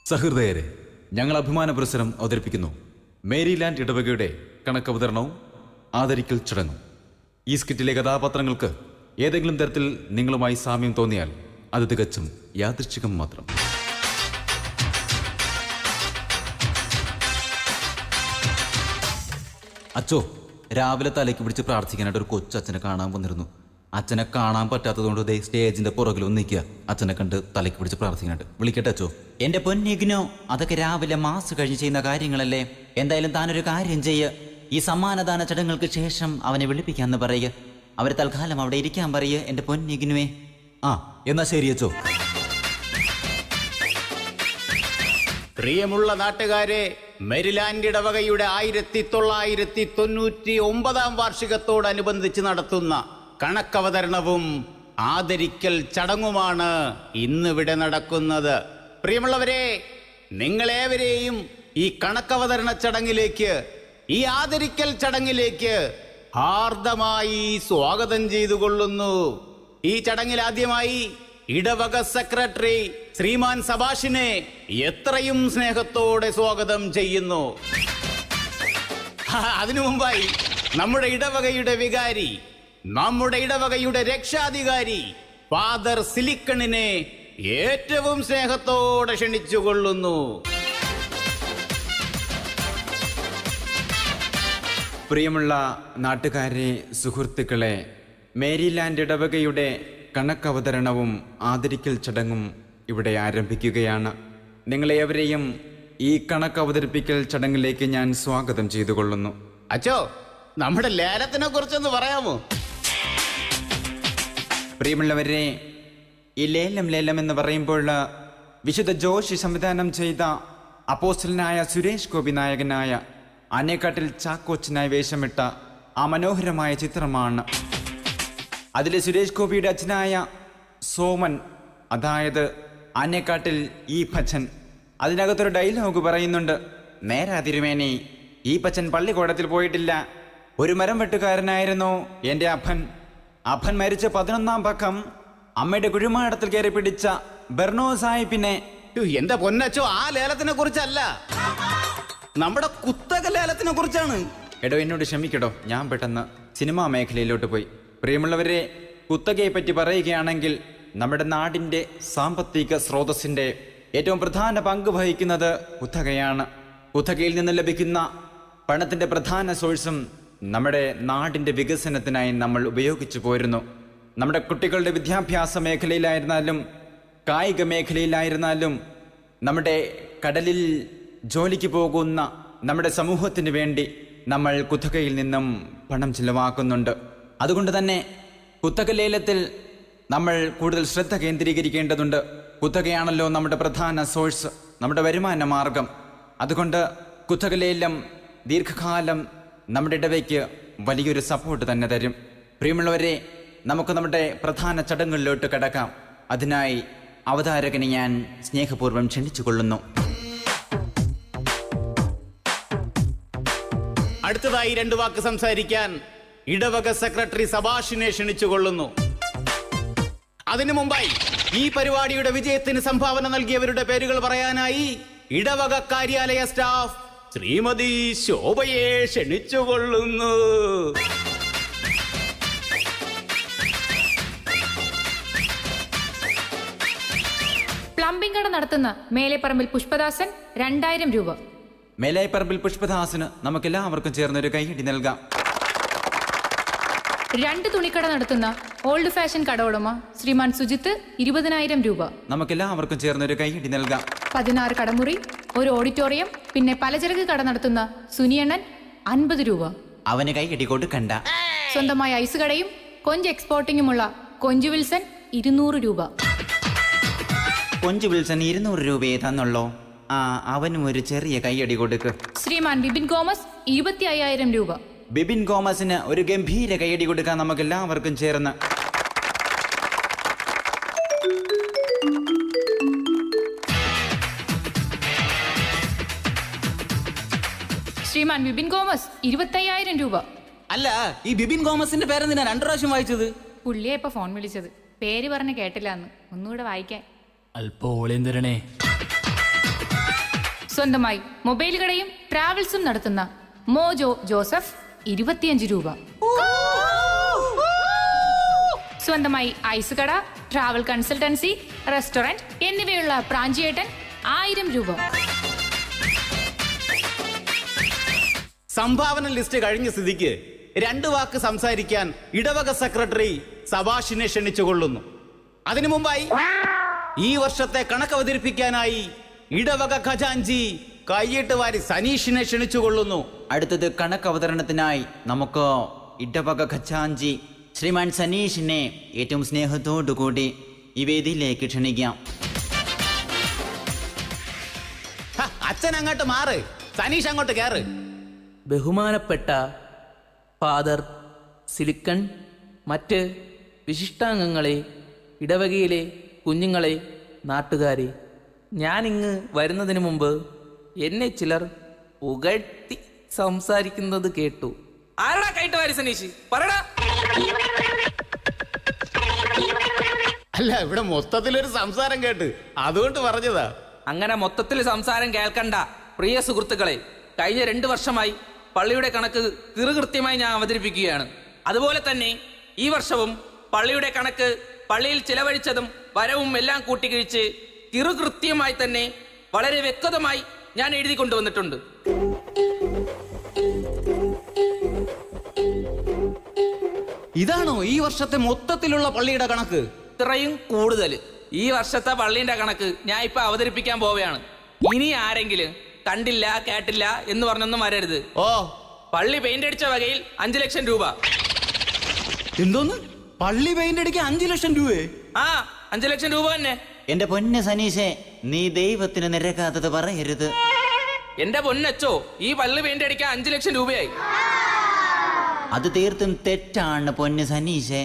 സഹൃദയരെ, ഞങ്ങൾ അഭിമാന പുരസ്സരം അവതരിപ്പിക്കുന്നു മേരിലാൻഡ് ഇടവകയുടെ കണക്കവതരണവും ആദരിക്കൽ ചടങ്ങും. ഈ സ്കിറ്റിലെ കഥാപാത്രങ്ങൾക്ക് ഏതെങ്കിലും തരത്തിൽ നിങ്ങളുമായി സാമ്യം തോന്നിയാൽ അത് തികച്ചും യാദൃച്ഛികം മാത്രം. അച്ചോ, രാവിലെ തലയ്ക്ക് പിടിച്ച് പ്രാർത്ഥിക്കാനായിട്ട് ഒരു കൊച്ചച്ഛനെ കാണാൻ വന്നിരുന്നു. അച്ഛനെ കാണാൻ പറ്റാത്തതുകൊണ്ട് ദേ സ്റ്റേജിന്റെ പുറകിൽ ഒന്ന് നിൽക്കുക. അച്ഛനെ കണ്ട് തലയ്ക്ക് പിടിച്ച് പ്രാർത്ഥിക്കാനായിട്ട്. വിളിക്കട്ടെ അച്ചോ? എന്റെ പൊന്നിഗ്നോ, അതൊക്കെ രാവിലെ മാസ് കഴിഞ്ഞ് ചെയ്യുന്ന കാര്യങ്ങളല്ലേ. എന്തായാലും താനൊരു കാര്യം ചെയ്യ്. ഈ സമ്മാനദാന ചടങ്ങുകൾക്ക് ശേഷം അവനെ വിളിപ്പിക്കാന്ന് പറയുക. അവരെ തൽക്കാലം അവിടെ ഇരിക്കാൻ പറയുക എന്റെ പൊന്നിഗ്നുവേ. ആ, എന്നാ ശരി അച്ചോ. പ്രിയമുള്ള നാട്ടുകാരെ, മേരിലാൻഡ് ഇടവകയുടെ 1999 വാർഷികത്തോടനുബന്ധിച്ച് നടത്തുന്ന കണക്കവതരണവും ആദരിക്കൽ ചടങ്ങുമാണ് ഇന്നിവിടെ നടക്കുന്നത്. പ്രിയമുള്ളവരെ, നിങ്ങളേവരെയും ഈ കണക്കവതരണ ചടങ്ങിലേക്ക്, ഈ ആദരിക്കൽ ചടങ്ങിലേക്ക് ഹാർദമായി സ്വാഗതം ചെയ്തുകൊള്ളുന്നു. ഈ ചടങ്ങിൽ ആദ്യമായി ഇടവക സെക്രട്ടറി ശ്രീമാൻ സബാഷിനെ എത്രയും സ്നേഹത്തോടെ സ്വാഗതം ചെയ്യുന്നു. അതിനു മുമ്പായി നമ്മുടെ ഇടവകയുടെ വികാരി, നമ്മുടെ ഇടവകയുടെ രക്ഷാധികാരി ഫാദർ സിലിക്കണിനെ ഏറ്റവും സ്നേഹത്തോടെ ക്ഷണിച്ചുകൊള്ളുന്നു. പ്രിയമുള്ള നാട്ടുകാരെ, സുഹൃത്തുക്കളെ, മേരിലാൻഡ് ഇടവകയുടെ കണക്കവതരണവും ആദരിക്കൽ ചടങ്ങും ഇവിടെ ആരംഭിക്കുകയാണ്. നിങ്ങളേവരെയും ഈ കണക്കവതരിപ്പിക്കൽ ചടങ്ങിലേക്ക് ഞാൻ സ്വാഗതം ചെയ്തുകൊള്ളുന്നു. അച്ചോ, നമ്മുടെ ലേലത്തിനെ കുറിച്ചൊന്ന് പറയാമോ? പ്രിയമുള്ളവരെ, ഈ ലേലം എന്ന് പറയുമ്പോൾ വിശുദ്ധ ജോഷി സംവിധാനം ചെയ്ത അപ്പോസ്റ്റലനായ സുരേഷ് ഗോപി നായകനായ ആനേക്കാട്ടിൽ ചാക്കോച്ചനായി വേഷമിട്ട ആ മനോഹരമായ ചിത്രമാണ്. അതിലെ സുരേഷ് ഗോപിയുടെ അച്ഛനായ സോമൻ, അതായത് ആനേക്കാട്ടിൽ ഈ പച്ചൻ, അതിനകത്തൊരു ഡയലോഗ് പറയുന്നുണ്ട്. നേരാ തിരുമേനി, ഈ പച്ചൻ പള്ളിക്കൂടത്തിൽ പോയിട്ടില്ല. ഒരു മരം വെട്ടുകാരനായിരുന്നു എൻ്റെ അപ്പൻ. അപ്പൻ മരിച്ച 11ാം പക്കം അമ്മയുടെ കുഴിമാടത്തിൽ കയറി പിടിച്ച ബെർണോ സാഹിബിനെ. എന്റെ പൊന്നച്ചോ, ആ ലേലത്തിനെ കുറിച്ചല്ല, നമ്മുടെ കുത്തക ലേലത്തിനെ കുറിച്ചാണ്. എടോ, എന്നോട് ക്ഷമിക്കടോ, ഞാൻ പെട്ടെന്ന് സിനിമാ മേഖലയിലോട്ട് പോയി. പ്രിയമുള്ളവരെ, കുത്തകയെ പറ്റി പറയുകയാണെങ്കിൽ നമ്മുടെ നാടിൻ്റെ സാമ്പത്തിക സ്രോതസ്സിൻ്റെ ഏറ്റവും പ്രധാന പങ്ക് വഹിക്കുന്നത് കുത്തകയാണ്. കുത്തകയിൽ നിന്ന് ലഭിക്കുന്ന പണത്തിൻ്റെ പ്രധാന സോഴ്സും നമ്മുടെ നാടിൻ്റെ വികസനത്തിനായി നമ്മൾ ഉപയോഗിച്ചു പോരുന്നു. നമ്മുടെ കുട്ടികളുടെ വിദ്യാഭ്യാസ മേഖലയിലായിരുന്നാലും കായിക മേഖലയിലായിരുന്നാലും നമ്മുടെ കടലിൽ ജോലിക്ക് പോകുന്ന നമ്മുടെ സമൂഹത്തിന് വേണ്ടി നമ്മൾ കുത്തകയിൽ നിന്നും പണം ചിലവാക്കുന്നുണ്ട്. അതുകൊണ്ട് തന്നെ കുത്തക ലേലത്തിൽ നമ്മൾ കൂടുതൽ ശ്രദ്ധ കേന്ദ്രീകരിക്കേണ്ടതുണ്ട്. കുത്തകയാണല്ലോ നമ്മുടെ പ്രധാന സോഴ്സ്, നമ്മുടെ വരുമാന മാർഗം. അതുകൊണ്ട് കുത്തക ലേലം ദീർഘകാലം നമ്മുടെ ഇടവയ്ക്ക് വലിയൊരു സപ്പോർട്ട് തന്നെ തരും. പ്രിയമുള്ളവരെ, നമുക്ക് നമ്മുടെ പ്രധാന ചടങ്ങുകളിലോട്ട് കടക്കാം. അതിനായി അവതാരകനെ ഞാൻ സ്നേഹപൂർവ്വം ക്ഷണിച്ചുകൊള്ളുന്നു. അടുത്തതായി 2 വാക്ക് സംസാരിക്കാൻ ഇടവക സെക്രട്ടറി സബാഷിനെ ക്ഷണിച്ചുകൊള്ളുന്നു. അതിനു മുമ്പായി ഈ പരിപാടിയുടെ വിജയത്തിന് സംഭാവന നൽകിയവരുടെ പേരുകൾ പറയാനായി ഇടവക കാര്യാലയ സ്റ്റാഫ് ശ്രീമതി ശോഭയെ ക്ഷണിച്ചുകൊള്ളുന്നു. പ്ലംബിംഗ് കട നടത്തുന്ന മേലെപ്പറമ്പിൽ പുഷ്പദാസൻ 2000 രൂപ. മേലേപ്പറമ്പിൽ പുഷ്പദാസിന് നമുക്കെല്ലാവർക്കും ചേർന്നൊരു കൈയടി നൽകാം. 2 തുണിക്കട നടത്തുന്ന ഓൾഡ് ഫാഷൻ കട ഉടമ ശ്രീമാൻ സുജിത്ത് 20000 രൂപ. നമുക്കെല്ലാവർക്കും ചേർന്നൊരു കൈയടി നൽകാം. 16 കടമുറി, ഒരു ഓഡിറ്റോറിയം, പിന്നെ പലചരക്ക് കട നടത്തുന്ന സുനിയണ്ണൻ 50 രൂപ. അവന് കൈയടി കൊടുക്കണ്ട. സ്വന്തമായ ഐസ് കടയും കൊഞ്ച് എക്സ്പോർട്ടിങ്ങുമുള്ള കൊഞ്ചു വിൽസൺ 200 രൂപ. കൊഞ്ചു വിൽസൺ 200 രൂപയെ തന്നുള്ളോ? ആ, അവനും ഒരു ചെറിയ കൈയടി കൊടുക്ക്. ശ്രീമാൻ ബിബിൻ ഗോമസ് 25000 രൂപ. ബിബിൻ ഗോമസിന് ഒരു ഗംഭീര കൈയടി കൊടുക്കാൻ നമുക്ക് എല്ലാവർക്കും ചേർന്ന്. ശ്രീമാൻ ബിബിൻ ഗോമസ് 25000 രൂപ. അല്ല, ഈ ബിബിൻ ഗോമസിന്റെ പേരെന്തിനാ 2 പ്രാവശ്യം വായിച്ചത്? പുള്ളിയെ ഇപ്പൊ ഫോൺ വിളിച്ചത്, പേര് പറഞ്ഞ് കേട്ടില്ല എന്ന്. ഒന്നുകൂടെ വായിക്കാൻ. അല്പോളേം തരണേ. സ്വന്തമായി മൊബൈൽ കടയും ട്രാവൽസും നടത്തുന്ന മോജോ ജോസഫ് 25 രൂപ. സ്വന്തമായി ഐസ് കട, ട്രാവൽ കൺസൾട്ടൻസി, റെസ്റ്റോറന്റ് എന്നിവയുള്ള പ്രാഞ്ചിയേട്ടൻ 1000 രൂപ. സംഭാവന ലിസ്റ്റ് കഴിഞ്ഞ സ്ഥിതിക്ക് 2 വാക്ക് സംസാരിക്കാൻ ഇടവക സെക്രട്ടറി സബാഷിനെ ക്ഷണിച്ചുകൊള്ളുന്നു. അതിനു മുമ്പായി ഈ വർഷത്തെ കണക്ക് അവതരിപ്പിക്കാനായി ഇടവക ഖജാൻജി കൈയിട്ട് വാരി സനീഷിനെ ക്ഷണിച്ചുകൊള്ളുന്നു. അടുത്തത് കണക്ക് അവതരണത്തിനായി നമുക്ക് ഇടവക ഖജാൻജി ശ്രീമാൻ സനീഷിനെ ഏറ്റവും സ്നേഹത്തോടു കൂടി ഈ വേദിയിലേക്ക് ക്ഷണിക്കാം. അച്ഛൻ അങ്ങോട്ട് മാറ്, സനീഷ് അങ്ങോട്ട് കയറ്. ബഹുമാനപ്പെട്ട ഫാദർ സിലിക്കൺ, മറ്റ് വിശിഷ്ടാംഗങ്ങളെ, ഇടവകയിലെ കുഞ്ഞുങ്ങളെ, നാട്ടുകാരെ, ഞാനിങ്ങ് വരുന്നതിന് മുമ്പ് എന്നെ ചിലർ പുകഴ്ത്തി സംസാരിക്കുന്നത് കേട്ടു. ആരടാ കൈട്ട് വാരി സനീഷ് പറടാ. അല്ല, ഇവിടെ മൊത്തത്തിലൊരു സംസാരം കേട്ട് അതുകൊണ്ട് പറഞ്ഞതാ. അങ്ങനെ മൊത്തത്തിൽ സംസാരം കേൾക്കണ്ട പ്രിയ സുഹൃത്തുക്കളെ. കഴിഞ്ഞ 2 വർഷമായി പള്ളിയുടെ കണക്ക് കൃത്യമായി ഞാൻ അവതരിപ്പിക്കുകയാണ്. അതുപോലെ തന്നെ ഈ വർഷവും പള്ളിയുടെ കണക്ക്, പള്ളിയിൽ ചിലവഴിച്ചതും വരവും എല്ലാം കൂട്ടിക്കിഴിച്ച് കൃത്യമായി തന്നെ വളരെ വ്യക്തമായി ഞാൻ എഴുതി കൊണ്ടുവന്നിട്ടുണ്ട്. ഇതാണോ ഈ വർഷത്തെ മൊത്തത്തിലുള്ള പള്ളിയുടെ കണക്ക്? ഇത്രയും കൂടുതൽ ഈ വർഷത്തെ പള്ളിയുടെ കണക്ക് ഞാൻ ഇപ്പൊ അവതരിപ്പിക്കാൻ പോവുകയാണ്. ഇനി ആരെങ്കിലും കണ്ടില്ല കേട്ടില്ല എന്ന് പറഞ്ഞൊന്നും വരരുത്. ഓ, പള്ളി പെയിന്റ് അടിച്ച വകയിൽ 5 ലക്ഷം രൂപ. എന്തോന്ന്? പള്ളി പെയിന്റ് അടിക്കാൻ 5 ലക്ഷം രൂപയെ? ആ, 5 ലക്ഷം രൂപ തന്നെ. എന്റെ പൊന്ന് സനീഷേ, നീ ദൈവത്തിന് നിരക്കാത്തത് പറയരുത്. എന്റെ പൊന്നച്ചോ, ഈ പള്ളി പെയിന്റ് അടിക്കാൻ 5 ലക്ഷം രൂപയായി. അത് തീർത്തും തെറ്റാണ് പൊന്ന് സനീഷേ.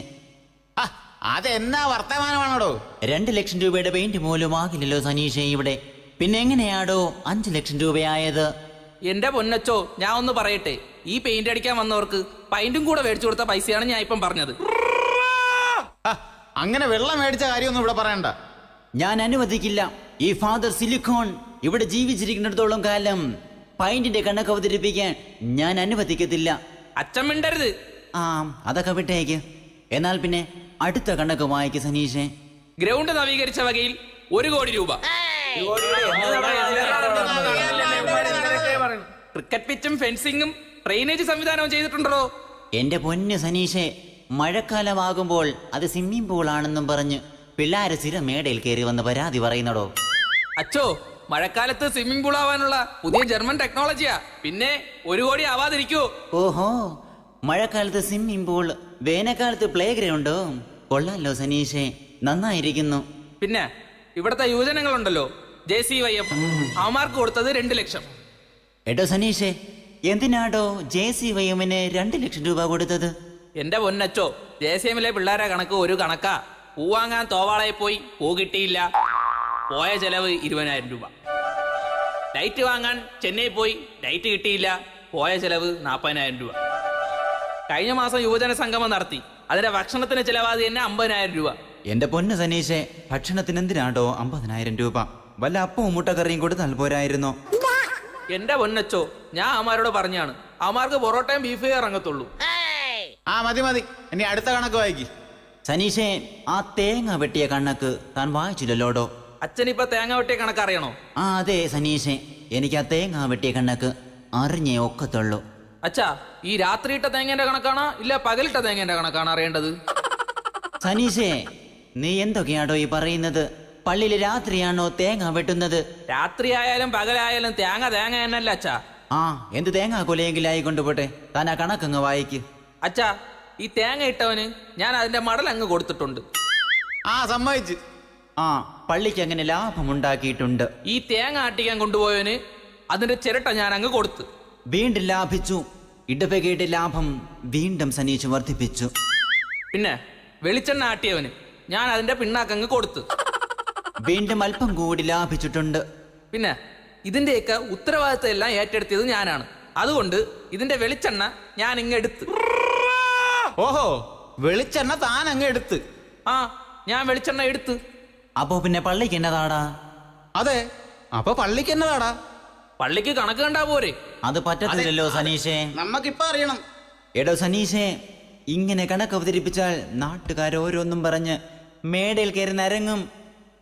അതെന്നാ വർത്തമാനമാണോടോ? 2 ലക്ഷം രൂപയുടെ പെയിന്റ് പോലും ആകില്ലല്ലോ സനീഷേ ഇവിടെ. പിന്നെ എങ്ങനെയാടോ 5 ലക്ഷം രൂപയായത്? എന്റെ പൊന്നച്ചോ, ഞാൻ ഒന്ന് പറയട്ടെ. ഈ പെയിന്റ് അടിക്കാൻ വന്നവർക്ക് പെയിന്റും കൂടെ മേടിച്ചു കൊടുത്ത പൈസയാണ് ഞാൻ ഇപ്പം പറഞ്ഞത്. അങ്ങനെ വെള്ളം മേടിച്ച കാര്യമൊന്നും ഇവിടെ പറയണ്ട. ഞാൻ അനുവദിക്കില്ല. ഈ ഫാദർ സിലിക്കോൺ ഇവിടെ ജീവിച്ചിരിക്കുന്നിടത്തോളം കാലം പൈന്റിന്റെ കണക്ക് അവതരിപ്പിക്കാൻ ഞാൻ അനുവദിക്കത്തില്ല. അച്ഛൻ മിണ്ടരുത്. ആ, അതൊക്കെ വിട്ടേക്ക്. എന്നാൽ പിന്നെ അടുത്ത കണക്ക് വായിക്ക് സനീഷേ. ഗ്രൗണ്ട് നവീകരിച്ച വകയിൽ 1 കോടി രൂപ. ക്രിക്കറ്റ് പിച്ചും ഫെൻസിങ്ങും ഡ്രെയിനേജ് സംവിധാനവും ചെയ്തിട്ടുണ്ടോ? എന്റെ പൊന്ന് സനീഷേ, മഴക്കാലമാകുമ്പോൾ അത് സ്വിമ്മിംഗ് പൂൾ ആണെന്നും പറഞ്ഞ് പിള്ളേരെ സ്ഥിരം മേടയിൽ കയറി വന്ന് പരാതി പറയുന്നടോ. അച്ചോ, മഴക്കാലത്ത് സ്വിമ്മിംഗ് പൂൾ ആവാനുള്ള പുതിയ ജർമ്മൻ ടെക്നോളജിയാ. പിന്നെ 1 കോടി ആവാതിരിക്കോ? ഓഹോ, മഴക്കാലത്ത് സ്വിമ്മിംഗ് പൂൾ, വേനൽക്കാലത്ത് പ്ലേ ഗ്രൗണ്ടോ? കൊള്ളാലോ സനീഷേ, നന്നായിരിക്കുന്നു. പിന്നെ ഇവിടുത്തെ യുവജനങ്ങളുണ്ടല്ലോ, JCYM, അവന്മാർക്ക് കൊടുത്തത് 2 ലക്ഷം. എടോ സനീഷേ, എന്തിനാടോ JCYM-ന് 2 ലക്ഷം രൂപ കൊടുത്തത്? എന്റെ പൊന്നച്ചോ, JCM-ലെ പിള്ളേരെ കണക്ക് ഒരു കണക്കാ. പൂ വാങ്ങാൻ തോവാളയിൽ പോയി പൂ കിട്ടിയില്ല, പോയ ചെലവ് 20,000 രൂപ. ലൈറ്റ് വാങ്ങാൻ ചെന്നൈ പോയി, ലൈറ്റ് കിട്ടിയില്ല, പോയ ചെലവ് 40,000 രൂപ. കഴിഞ്ഞ മാസം യുവജന സംഗമം നടത്തി, അതിന്റെ ഭക്ഷണത്തിന് ചെലവാതി തന്നെ 50,000 രൂപ. എന്റെ പൊന്ന് സനീഷേ, ഭക്ഷണത്തിന് എന്തിനാടോ 50,000 രൂപ? വല്ല അപ്പവും മുട്ടക്കറിയും കൊടുത്താൽ പോരായിരുന്നോ? എന്റെ പൊന്നച്ചോ, ഞാൻ അമാരോട് പറഞ്ഞാണ്, അമാർക്ക് പൊറോട്ടയും ബീഫ് ഇറങ്ങത്തുള്ളൂ. ആ, മതി മതി, ഇനി അടുത്ത കണക്ക് വായിക്ക്. സനീഷേ, ആ തേങ്ങ വെട്ടിയ കണക്ക് താൻ വായിച്ചില്ലല്ലോടോ. അച്ഛനിപ്പോ തേങ്ങ വെട്ടിയ കണക്ക് അറിയണോ? ആ അതെ സനീഷേ, എനിക്ക് ആ തേങ്ങ വെട്ടിയ കണക്ക് അറിഞ്ഞേ ഒക്കത്തുള്ളൂ. അച്ഛാ, ഈ രാത്രിയിട്ട തേങ്ങേന്റെ കണക്കാണോ ഇല്ല പകലിട്ട തേങ്ങേന്റെ കണക്കാണോ അറിയേണ്ടത്? സനീഷേ, നീ എന്തൊക്കെയാടോ ഈ പറയുന്നത്? പള്ളിയിൽ രാത്രിയാണോ തേങ്ങ വെട്ടുന്നത്? രാത്രി ആയാലും പകലായാലും തേങ്ങ തേങ്ങ തന്നെയല്ല അച്ഛാ. ആ, എന്ത് തേങ്ങ കൊലയെങ്കിലായി കൊണ്ടുപോട്ടെ. താൻ ആ കണക്കങ്ങ് വായിക്ക്. അച്ഛാ, ഈ തേങ്ങ ഇട്ടവന് ഞാൻ അതിന്റെ മടൽ അങ്ങ് കൊടുത്തിട്ടുണ്ട്. ആ, സമ്മതിച്ച്. ആ, പള്ളിക്ക് അങ്ങനെ ലാഭമുണ്ടാക്കിയിട്ടുണ്ട്. ഈ തേങ്ങ ആട്ടിക്കാൻ കൊണ്ടുപോയവന് അതിന്റെ ചിരട്ട ഞാൻ അങ്ങ് കൊടുത്തു. വീണ്ടും ലാഭിച്ചു. ഇടവകയുടെ ലാഭം വീണ്ടും സനീഷ് വർദ്ധിപ്പിച്ചു. പിന്നെ വെളിച്ചെണ്ണ ആട്ടിയവന് ഞാൻ അതിന്റെ പിണ്ണാക്കങ്ങ് കൊടുത്തു. വീണ്ടും അല്പം കൂടി ലാഭിച്ചിട്ടുണ്ട്. പിന്നെ ഇതിന്റെയൊക്കെ ഉത്തരവാദിത്തം എല്ലാം ഏറ്റെടുത്തത് ഞാനാണ്. അതുകൊണ്ട് ഇതിന്റെ വെളിച്ചെണ്ണ ഞാൻ ഇങ്ങ് എടുത്ത്. ഓഹോ, വെളിച്ചെണ്ണ താൻ അങ്ങ് എടുത്ത്? ആ, ഞാൻ വെളിച്ചെണ്ണ എടുത്ത്. അപ്പോ പിന്നെ പള്ളിക്ക് എന്നതാടാ? അതെ, അപ്പൊ പള്ളിക്ക് എന്നതാടാ? പള്ളിക്ക് കണക്ക് കണ്ടാ പോരെ? അത് പറ്റത്തില്ലല്ലോ സനീഷേ. നമ്മക്കിപ്പോ അറിയണം. എടോ സനീഷേ, ഇങ്ങനെ കണക്ക് അവതരിപ്പിച്ചാൽ നാട്ടുകാർ ഓരോന്നും പറഞ്ഞ് മേടയിൽ കയറി നരങ്ങും.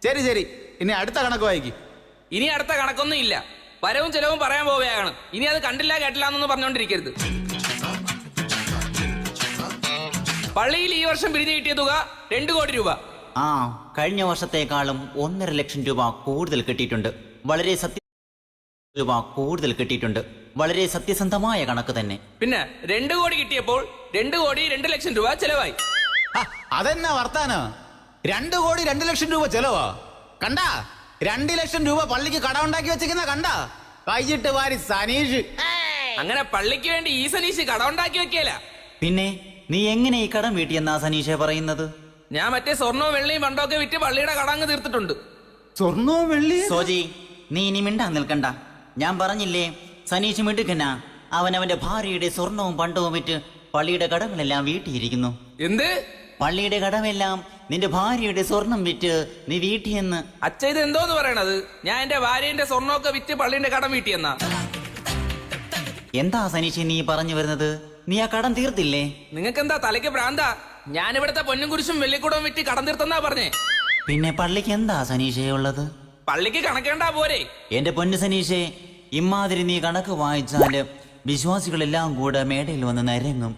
ശരി ശരി, ഇനി അടുത്ത കണക്ക് വായിക്കും. ഇനി അടുത്ത കണക്കൊന്നും ഇല്ല. വരവും ചെലവും പറയാൻ പോവുകയാണ്. ഇനി അത് കണ്ടില്ല കേട്ടില്ല എന്നൊന്നും പറഞ്ഞോണ്ടിരിക്കരുത്. പള്ളിയിൽ ഈ വർഷം പിരിഞ്ഞു കിട്ടിയ തുക 2 കോടി രൂപ. ആ, കഴിഞ്ഞ വർഷത്തെക്കാളും 1.5 ലക്ഷം രൂപ കൂടുതൽ കിട്ടിയിട്ടുണ്ട്. കൂടുതൽ കിട്ടിയിട്ടുണ്ട്. വളരെ സത്യസന്ധമായ കണക്ക് തന്നെ. പിന്നെ 2 കോടി കിട്ടിയപ്പോൾ 2 കോടി 2 ലക്ഷം രൂപ ചെലവായി. അതെന്നാ വർത്താന? 2 കോടി 2 ലക്ഷം രൂപ ചെലവാ? കണ്ടാ, 2 ലക്ഷം രൂപ പള്ളിക്ക് കടമുണ്ടാക്കി വെച്ചിരിക്കുന്ന കണ്ടാ? കൈയിട്ട് വാരി സനീഷ്. അങ്ങനെ പള്ളിക്ക് വേണ്ടി ഈ സനീഷ് കടമുണ്ടാക്കി വെക്കല. പിന്നെ നീ എങ്ങനെ ഈ കടം വീട്ടിയെന്നാ സനീഷെ പറയുന്നത്? ഞാൻ മറ്റേ സ്വർണവും വെള്ളിയും പണ്ടൊക്കെ വിറ്റ് പള്ളിയുടെ കടങ്ങ് തീർത്തിട്ടുണ്ട്. സ്വർണവും വെള്ളി? സോജി, നീ ഇനി മിണ്ടാൻ നിൽക്കണ്ട. ഞാൻ പറഞ്ഞില്ലേ, സനീഷ് മിടുക്കനാ. അവനവന്റെ ഭാര്യയുടെ സ്വർണവും പണ്ടവും വിറ്റ് പള്ളിയുടെ കടമെല്ലാം വീട്ടിയിരിക്കുന്നു. എന്ത്? പള്ളിയുടെ കടമെല്ലാം നിന്റെ ഭാര്യയുടെ സ്വർണം വിറ്റ് നീ വീട്ടിയെന്ന്. അച്ഛ ഇത് എന്തോന്ന് പറയണത്? ഞാൻ എന്റെ ഭാര്യന്റെ സ്വർണ്ണമൊക്കെ വിറ്റ് പള്ളിന്റെ കടം വീട്ടിയെന്നാ? എന്താ സനീഷ് നീ പറഞ്ഞു വരുന്നത്? നീ ആ കടം തീർത്തില്ലേ? നിങ്ങൾക്ക് എന്താ തലയ്ക്ക് ഭ്രാന്താ? ഞാൻ ഇവിടുത്തെ പൊന്നും കുരിശും വെള്ളിക്കൂടവും വിറ്റ് കടം തീർത്തെന്നാ പറഞ്ഞേ. പിന്നെ പള്ളിക്ക് എന്താ സനീഷേ ഉള്ളത്? പള്ളിക്ക് കണക്കേണ്ടാ പോരെ? എന്റെ പൊന്നു സനീഷേ, ഇമാതിരി നീ കണക്ക് വായിച്ചാല് വിശ്വാസികളെല്ലാം കൂടെ മേടയിൽ വന്ന് നരങ്ങും.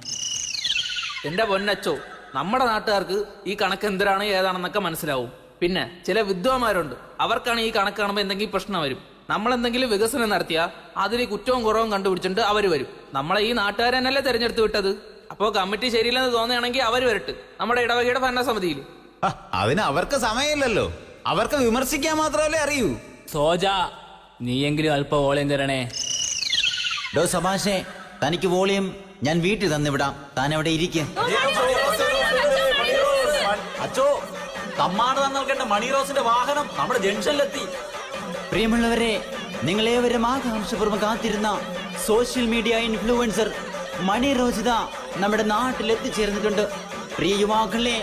എന്റെ പൊന്നച്ചോ, നമ്മുടെ നാട്ടുകാർക്ക് ഈ കണക്ക് എന്തിനാണ് ഏതാണെന്നൊക്കെ മനസ്സിലാവും. പിന്നെ ചില വിദ്വാന്മാരുണ്ട്, അവർക്കാണ് ഈ കണക്ക് കാണുമ്പോൾ എന്തെങ്കിലും പ്രശ്നം വരും. നമ്മളെന്തെങ്കിലും വികസനം നടത്തിയാൽ അതിൽ കുറ്റവും കുറവും കണ്ടുപിടിച്ചിട്ട് അവർ വരും. നമ്മളെ ഈ നാട്ടുകാർ തന്നെയല്ലേ തെരഞ്ഞെടുത്ത് വിട്ടത്. അപ്പോൾ കമ്മിറ്റി ശരിയില്ലെന്ന് തോന്നുകയാണെങ്കിൽ അവർ വരട്ടെ നമ്മുടെ ഇടവകയുടെ ഭരണസമിതിയിൽ. അതിന് അവർക്ക് സമയമില്ലല്ലോ. അവർക്ക് വിമർശിക്കാൻ മാത്രമല്ലേ അറിയൂ. സോജ, നീയെങ്കിലും അല്പ വോളിയം തരണേ. ഡോ സഭാഷേ, തനിക്ക് വോളിയം ഞാൻ വീട്ടിൽ തന്നിവിടാം. താൻ അവിടെ ഇരിക്കും. അച്ചോ, കമ്മാട് തന്നേണ്ട മണി റോസിന്റെ വാഹനം നമ്മുടെ ജംഗ്ഷനിലെത്തി. പ്രിയമുള്ളവരെ, നിങ്ങളേവരും ആകാംക്ഷപൂർവ്വം കാത്തിരുന്ന സോഷ്യൽ മീഡിയ ഇൻഫ്ലുവൻസർ മണി റോസിത നമ്മുടെ നാട്ടിൽ എത്തിച്ചേർന്നിട്ടുണ്ട്. പ്രിയ യുവാക്കളെ,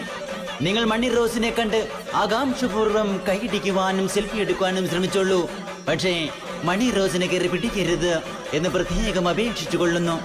നിങ്ങൾ മണി റോസിനെ കണ്ട് ആകാംക്ഷപൂർവ്വം കൈയിടിക്കുവാനും സെൽഫി എടുക്കുവാനും ശ്രമിച്ചോളൂ. പക്ഷേ മണി റോസിനെ കയറി പിടിക്കരുത് എന്ന് പ്രത്യേകം അപേക്ഷിച്ചു കൊള്ളുന്നു.